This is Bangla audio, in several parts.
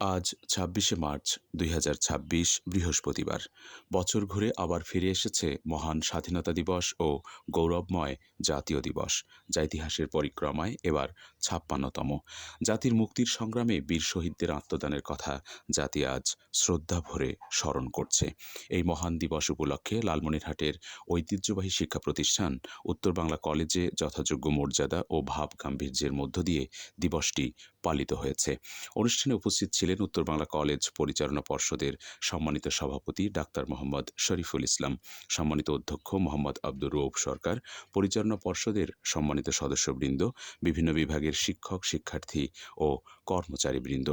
আজ ২৬শে মার্চ ২০২৬ বৃহস্পতিবার। বছর ঘুরে আবার ফিরে এসেছে মহান স্বাধীনতা দিবস ও গৌরবময় জাতীয় দিবস, যা ইতিহাসের পরিক্রমায় এবার ৫৬তম। জাতির মুক্তির সংগ্রামে বীর শহীদদের আত্মদানের কথা জাতি আজ শ্রদ্ধা ভরে স্মরণ করছে। এই মহান দিবস উপলক্ষে লালমনিরহাটের ঐতিহ্যবাহী শিক্ষা প্রতিষ্ঠান উত্তর বাংলা কলেজে যথাযোগ্য মর্যাদা ও ভাব গাম্ভীর্যের মধ্য দিয়ে দিবসটি পালিত হয়েছে। অনুষ্ঠানে উপস্থিত ছিলেন উত্তর বাংলা কলেজ পরিচালনা পর্ষদের সম্মানিত সভাপতি ডাক্তার মোহাম্মদ শরীফুল ইসলাম, সম্মানিত অধ্যক্ষ মোহাম্মদ আব্দুর রউফ সরকার, পরিচালনা পর্ষদের সম্মানিত সদস্যবৃন্দ, বিভিন্ন বিভাগের শিক্ষক, শিক্ষার্থী ও কর্মচারীবৃন্দ।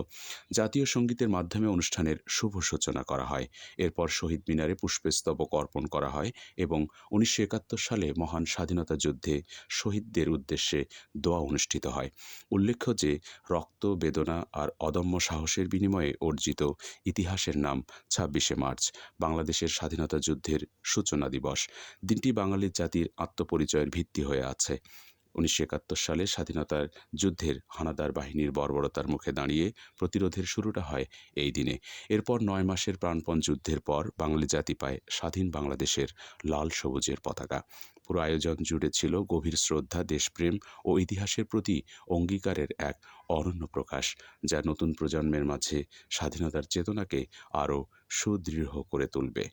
জাতীয় সঙ্গীতের মাধ্যমে অনুষ্ঠানের শুভ সূচনা করা হয়। এরপর শহীদ মিনারে পুষ্পস্তবক অর্পণ করা হয় এবং ১৯৭১ সালে মহান স্বাধীনতা যুদ্ধে শহীদদের উদ্দেশ্যে দোয়া অনুষ্ঠিত হয়। উল্লেখ্য যে রক্ত, বেদনা আর অদম্য সাহসের বিনিময়ে অর্জিত ইতিহাসের নাম ২৬শে মার্চ, বাংলাদেশের স্বাধীনতা যুদ্ধের সূচনা দিবস। দিনটি বাঙালি জাতির আত্মপরিচয়ের ভিত্তি হয়ে আছে। ১৯৭১ সালে স্বাধীনতার যুদ্ধের হানাদার বাহিনীর বর্বরতার মুখে দাঁড়িয়ে প্রতিরোধের শুরুটা হয় এই দিনে। এরপর ৯ মাসের প্রাণপণ যুদ্ধের পর বাঙালি জাতি পায় স্বাধীন বাংলাদেশের লাল সবুজের পতাকা। পুরো আয়োজন জুড়ে ছিল গভীর শ্রদ্ধা, দেশপ্রেম ও ইতিহাসের প্রতি অঙ্গীকারের এক অনন্য প্রকাশ, যা নতুন প্রজন্মের মাঝে স্বাধীনতার চেতনাকে আরও সুদৃঢ় করে তুলবে।